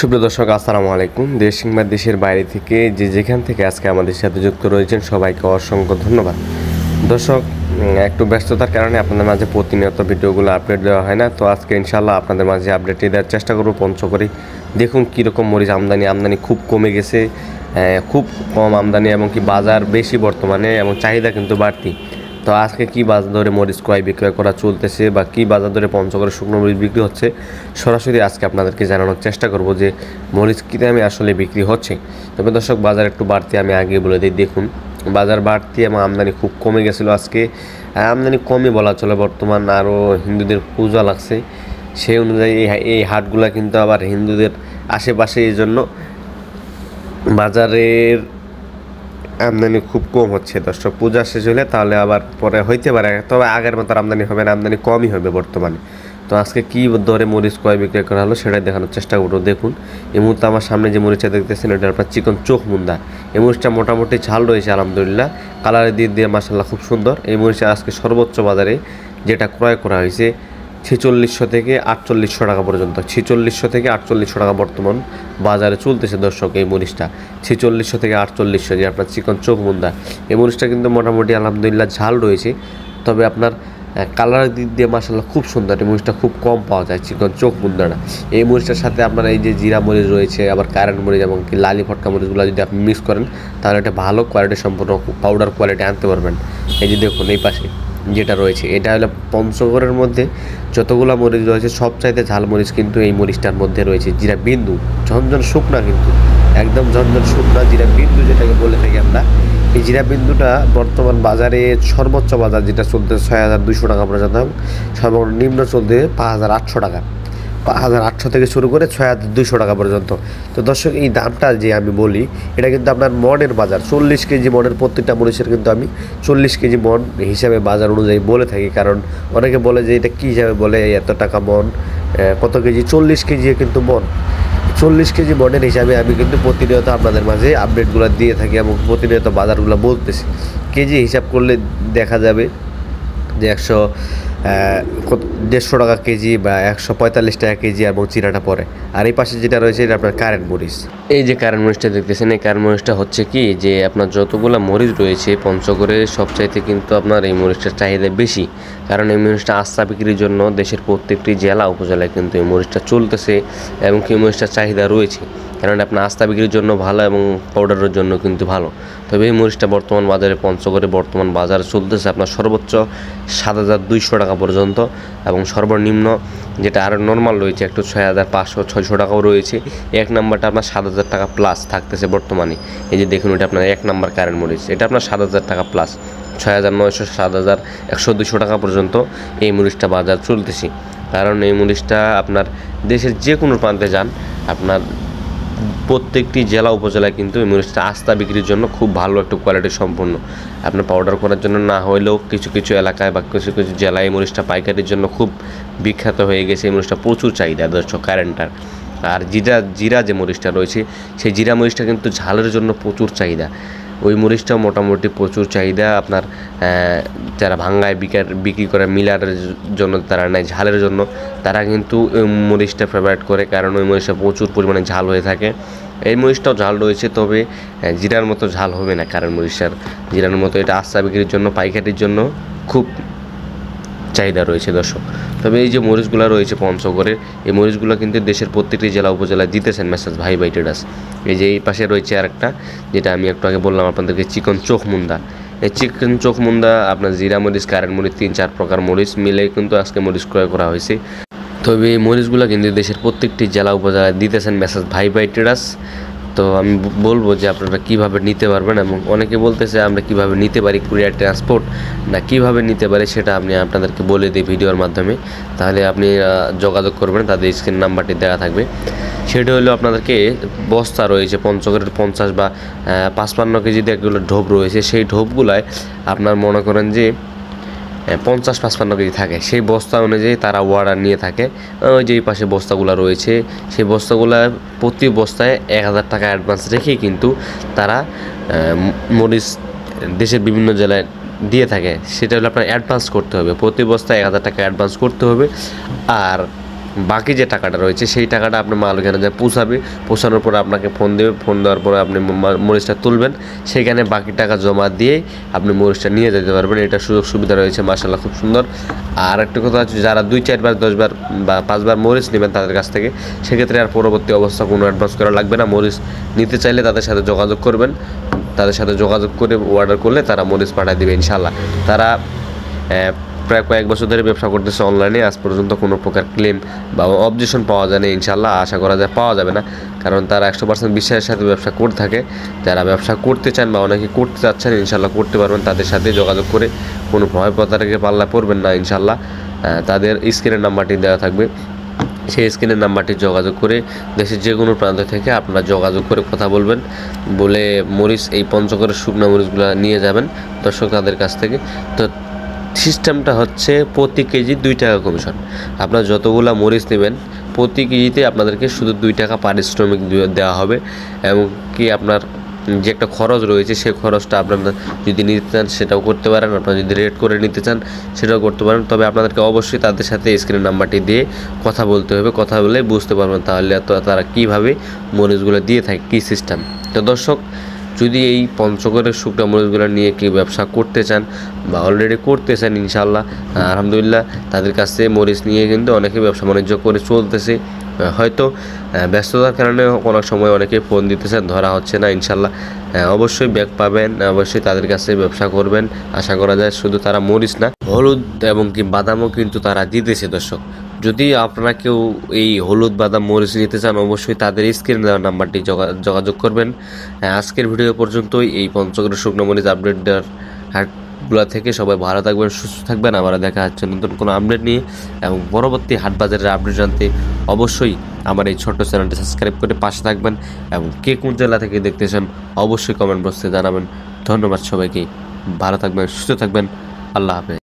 সুপ্রিয় দর্শক, আসসালামু আলাইকুম। দেশ কিংবা দেশের বাইরে থেকে যেখান থেকে আজকে আমাদের সাথে যুক্ত রয়েছেন সবাইকে অসংখ্য ধন্যবাদ। দর্শক, একটু ব্যস্ততার কারণে আপনাদের মাঝে প্রতিনিয়ত ভিডিওগুলো আপডেট দেওয়া হয় না, তো আজকে ইনশাল্লাহ আপনাদের মাঝে আপডেটটি দেওয়ার চেষ্টা করব। পঞ্চগড়ে দেখুন কীরকম মরিচ আমদানি খুব কমে গেছে, খুব কম আমদানি এবং কি বাজার বেশি বর্তমানে এবং চাহিদা কিন্তু বাড়তি। তো আজকে কী বাজার দরে মরিচ ক্রয় বিক্রয় করা চলতেছে বা কী বাজার দরে পঞ্চগড়ে শুকনো মরিচ বিক্রি হচ্ছে, সরাসরি আজকে আপনাদেরকে জানানোর চেষ্টা করব যে মরিচ কী দামে আসলে বিক্রি হচ্ছে। তবে দর্শক, বাজার একটু বাড়তি আমি আগে বলে দিই। দেখুন বাজার বাড়তি এবং আমদানি খুব কমে গেছিলো আজকে। আমদানি কমই বলা চলে, বর্তমান আরও হিন্দুদের পূজা লাগছে, সেই অনুযায়ী এই হাটগুলো কিন্তু আবার হিন্দুদের আশেপাশে, এই জন্য বাজারের আমদানি খুব কম হচ্ছে। দর্শক, পূজা শেষ হলে তাহলে আবার পরে হইতে পারে, তবে আগের মতো আমদানি হবে না, আমদানি কমই হবে বর্তমানে। তো আজকে কী দরে মরিচ ক্রয় বিক্রয় করা হলো সেটাই দেখানোর চেষ্টা করবো। দেখুন এই মুহূর্তে আমার সামনে যে মরিচটা দেখতেছেন, এটা আপনার চিকন চোখ মুন্দা। এই মরিচটা মোটামুটি ঝাল রয়েছে আলহামদুলিল্লাহ, কালারের দিক দিয়ে মাশাআল্লাহ খুব সুন্দর। এই মরিচটা আজকে সর্বোচ্চ বাজারে যেটা ক্রয় করা হয়েছে 4600 থেকে 4800 টাকা পর্যন্ত। 4600 থেকে 4800 টাকা বর্তমান বাজারে চলতেছে দর্শক। এই মরিচটা 4600 থেকে 4800, যে আপনার চিকন চোখ মুন্দা। এই মরিচটা কিন্তু মোটামুটি আলহামদুলিল্লাহ ঝাল রয়েছে, তবে আপনার কালারের দিক দিয়ে মাশাআল্লাহ খুব সুন্দর। এই মরিচটা খুব কম পাওয়া যায়, চিকন চোখ মুন্দাটা। এই মরিচটার সাথে আপনার এই যে জিরা মরিচ রয়েছে, আবার কারেন্ট মরিচ এবং কি লালি ফটকা মরিচগুলো যদি আপনি মিক্স করেন, তাহলে একটা ভালো কোয়ালিটি সম্পূর্ণ পাউডার কোয়ালিটি আনতে পারবেন। এই যে দেখুন এই পাশে যেটা রয়েছে, এটা হলো পঞ্চগড়ের মধ্যে যতগুলো মরিচ রয়েছে সবচাইতে ঝাল মরিচ কিন্তু এই মরিচটার মধ্যে রয়েছে। জিরা বিন্দু ঝনঝন শুকনা, কিন্তু একদম ঝনঝন শুকনা জিরা বিন্দু যেটাকে বলে থাকি আমরা। এই জিরা বিন্দুটা বর্তমান বাজারে সর্বোচ্চ বাজার যেটা চলতে 6200 টাকা পর্যন্ত, সর্বনিম্ন চলতে 5800 টাকা। 5800 থেকে শুরু করে 6200 টাকা পর্যন্ত। তো দর্শক, এই দামটা যে আমি বলি, এটা কিন্তু আপনার মনের বাজার। 40 কেজি মনের প্রত্যেকটা মরিচের কিন্তু আমি 40 কেজি মন হিসাবে বাজার অনুযায়ী বলে থাকি, কারণ অনেকে বলে যে এটা কী হিসাবে বলে, এত টাকা মন, কত কেজি, 40 কেজি কিন্তু মন। 40 কেজি মনের হিসাবে আমি কিন্তু প্রতিনিয়ত আপনাদের মাঝে আপডেটগুলো দিয়ে থাকি এবং প্রতিনিয়ত বাজারগুলো বলতেছি। কেজি হিসাব করলে দেখা যাবে যে 150 টাকা কেজি বা 145 টাকা কেজি এবং চিরাটা পরে। আর এই পাশে যেটা রয়েছে এটা আপনার কারেন্ট মরিচ। এই যে কারেন্ট মরিচটা দেখতেছেন, এই কারেন্ট মরিচটা হচ্ছে কি, যে আপনার যতগুলো মরিচ রয়েছে পঞ্চগড়ে সবচাইতে কিন্তু আপনার এই মরিচটার চাহিদা বেশি, কারণ এই মরিচটা আস্থা বিক্রির জন্য দেশের প্রত্যেকটি জেলা উপজেলায় কিন্তু এই মরিচটা চলতেছে এবং এই মরিচটার চাহিদা রয়েছে, কারণ আপনার আস্থা বিক্রির জন্য ভালো এবং পাউডারের জন্য কিন্তু ভালো। তবে এই মরিচটা বর্তমান বাজারে পঞ্চগড়ে বর্তমান বাজারে চলতেছে আপনার সর্বোচ্চ 7200 টাকা পর্যন্ত এবং সর্বনিম্ন যেটা আরও নর্মাল রয়েছে একটু 6500-600 টাকাও রয়েছে। এক নাম্বারটা আপনার 7000 টাকা প্লাস থাকতেছে বর্তমানে। এই যে দেখুন, এটা আপনার 1 নাম্বার কারেন্ট মরিচ, এটা আপনার 7000 টাকা প্লাস, 6900, 7000, 100-200 টাকা পর্যন্ত এই মরিচটা বাজার চলতেছে। কারণ এই মরিচটা আপনার দেশের যে কোনো প্রান্তে যান, আপনার প্রত্যেকটি জেলা উপজেলায় কিন্তু এই মরিচটা আস্থা বিক্রির জন্য খুব ভালো একটা কোয়ালিটি সম্পন্ন। আপনার পাউডার করার জন্য না হলেও কিছু কিছু এলাকায় বা কিছু কিছু জেলায় এই মরিচটা পাইকারির জন্য খুব বিখ্যাত হয়ে গেছে। এই মরিচটা প্রচুর চাহিদা দর্শক কারেন্টার। আর জিরা যে মরিচটা রয়েছে, সেই জিরা মরিচটা কিন্তু ঝালের জন্য প্রচুর চাহিদা। ওই মরিচটাও মোটামুটি প্রচুর চাহিদা। আপনার যারা ভাঙ্গায় বিক্রি করে মিলারের জন্য, তারা নেয় ঝালের জন্য, তারা কিন্তু ওই মরিচটা ফেভারিট করে, কারণ ওই মরিচটা প্রচুর পরিমাণে ঝাল হয়ে থাকে। এই মরিচটাও ঝাল রয়েছে, তবে জিরার মতো ঝাল হবে না কারণ মরিচটার। জিরার মতো এটা আস্থা বিক্রির জন্য, পাইকারির জন্য খুব চাহিদা রয়েছে দর্শক। তবে এই যে মরিচগুলো রয়েছে পঞ্চগড়ের, এই মরিচগুলো কিন্তু দেশের প্রত্যেকটি জেলা উপজেলায় দিতেছেন মেসাজ ভাই ট্রেডার্স। এই যে এই পাশে রয়েছে আরেকটা, যেটা আমি একটু আগে বললাম আপনাদেরকে, চিকন চোখ মুন্দা। এই চিকন চোখ মুন্দা আপনার জিরা মরিচ, কারেন্ট মরিচ, 3-4 প্রকার মরিচ মিলে কিন্তু আজকে মরিচ ক্রয় করা হয়েছে। তবে এই মরিচগুলো কিন্তু দেশের প্রত্যেকটি জেলা উপজেলায় দিতেছেন মেসাজ ভাই ট্রেডার্স। তো আমি বলবো যে আপনারা কীভাবে নিতে পারবেন, এবং অনেকে বলতেছে আমরা কীভাবে নিতে পারি, কুরিয়ার ট্রান্সপোর্ট না কীভাবে নিতে পারি, সেটা আমি আপনাদেরকে বলে দিই ভিডিওর মাধ্যমে। তাহলে আপনি যোগাযোগ করবেন, তাদের স্ক্রিন নাম্বারটি দেওয়া থাকবে। সেটা হলো আপনাদেরকে বস্তা রয়েছে পঞ্চগড়ের 50 বা 55 কেজি যেগুলো ঢোপ রয়েছে, সেই ঢোপগুলায় আপনার মনে করেন যে 50-55 কেজি থাকে, সেই বস্তা অনুযায়ী তারা অর্ডার নিয়ে থাকে। ওই যে এই পাশে বস্তাগুলো রয়েছে, সেই বস্তাগুলো প্রতি বস্তায় 1000 টাকা অ্যাডভান্স রেখেই কিন্তু তারা মরিচ দেশের বিভিন্ন জেলায় দিয়ে থাকে। সেটা হলো আপনার অ্যাডভান্স করতে হবে, প্রতি বস্তায় 1000 টাকা অ্যাডভান্স করতে হবে। আর বাকি যে টাকাটা রয়েছে সেই টাকাটা আপনার মাল ওখানে যায় পৌঁছাবে, পৌঁছানোর পর আপনাকে ফোন দেবে, ফোন দেওয়ার পরে আপনি মরিচটা তুলবেন, সেখানে বাকি টাকা জমা দিয়ে আপনি মরিচটা নিয়ে যেতে পারবেন। এটা সুযোগ সুবিধা রয়েছে, মাশাআল্লাহ খুব সুন্দর। আর একটা কথা হচ্ছে, যারা 2, 4 বার 10 বার বা 5 বার মরিচ নেবেন তাদের কাছ থেকে, সেক্ষেত্রে আর পরবর্তী অবস্থা কোনো অ্যাডভান্স করা লাগবে না। মরিচ নিতে চাইলে তাদের সাথে যোগাযোগ করবেন, তাদের সাথে যোগাযোগ করে অর্ডার করলে তারা মরিচ পাঠিয়ে দেবে ইনশাআল্লাহ। তারা প্রায় কয়েক বছর ধরে ব্যবসা করতেছে অনলাইনে, আজ পর্যন্ত কোনো প্রকার ক্লেম বা অবজেকশন পাওয়া যায় না ইনশাআল্লাহ, আশা করা যায় পাওয়া যাবে না, কারণ তারা 100% বিশ্বাসের সাথে ব্যবসা করে থাকে। যারা ব্যবসা করতে চান বা অনেকে করতে চাচ্ছেন ইনশাআল্লাহ করতে পারবেন, তাদের সাথে যোগাযোগ করে কোনো ভয় প্রতারকের পাল্লা পড়বেন না ইনশাআল্লাহ। তাদের স্ক্রিনের নাম্বারটি দেওয়া থাকবে, সেই স্ক্রিনের নাম্বারটি যোগাযোগ করে দেশের যে কোনো প্রান্ত থেকে আপনারা যোগাযোগ করে কথা বলবেন, বলে মরিচ এই পঞ্চগড়ের শুকনো মরিচগুলো নিয়ে যাবেন দর্শক তাদের কাছ থেকে। তো সিস্টেমটা হচ্ছে প্রতি কেজি 2 টাকা কমিশন। আপনার যতগুলা মরিচ নেবেন প্রতি কেজিতে আপনাদেরকে শুধু 2 টাকা পারিশ্রমিক দেওয়া হবে, এবং কি আপনার যে একটা খরচ রয়েছে সেই খরচটা আপনারা যদি নিতে চান সেটাও করতে পারেন, আপনারা যদি রেট করে নিতে চান সেটাও করতে পারেন। তবে আপনাদেরকে অবশ্যই তাদের সাথে স্ক্রিন নাম্বারটি দিয়ে কথা বলতে হবে, কথা বলে বুঝতে পারবেন তাহলে তারা কীভাবে মরিচগুলো দিয়ে থাকে, কী সিস্টেম। তো দর্শক, যদি এই পঞ্চগড়ের শুকনো মরিচগুলো নিয়ে কেউ ব্যবসা করতে চান বা অলরেডি করতে চান ইনশাআল্লাহ, আলহামদুলিল্লাহ তাদের কাছে মরিচ নিয়ে কিন্তু অনেকে ব্যবসা বাণিজ্য করে চলতেছে। হয়তো ব্যস্ততার কারণে অনেক সময় অনেকে ফোন দিতেছেন, ধরা হচ্ছে না ইনশাআল্লাহ। অবশ্যই ব্যাক পাবেন, অবশ্যই তাদের কাছে ব্যবসা করবেন, আশা করা যায়। শুধু তারা মরিচ না, হলুদ এবং কি বাদামও কিন্তু তারা দিতেছে দর্শক। যদি আপনারা কেউ এই হলুদ বাদাম মরিচ নিতে চান অবশ্যই তাদের স্ক্রিনে দেওয়া নাম্বারটি যোগাযোগ করবেন। আজকের ভিডিও পর্যন্তই। এই পঞ্চগড়ের শুকনো মরিচ আপডেট দেওয়ার হাটগুলা থেকে সবাই ভালো থাকবেন, সুস্থ থাকবেন। আবার দেখা হচ্ছে নতুন কোনো আপডেট নিয়ে, এবং পরবর্তী হাট বাজারের আপডেট জানতে অবশ্যই আমার এই ছোট্ট চ্যানেলটি সাবস্ক্রাইব করে পাশে থাকবেন, এবং কে কোন জেলা থেকে দেখতেছেন অবশ্যই কমেন্ট বক্সে জানাবেন। ধন্যবাদ সবাইকে, ভালো থাকবেন, সুস্থ থাকবেন, আল্লাহ হাফেজ।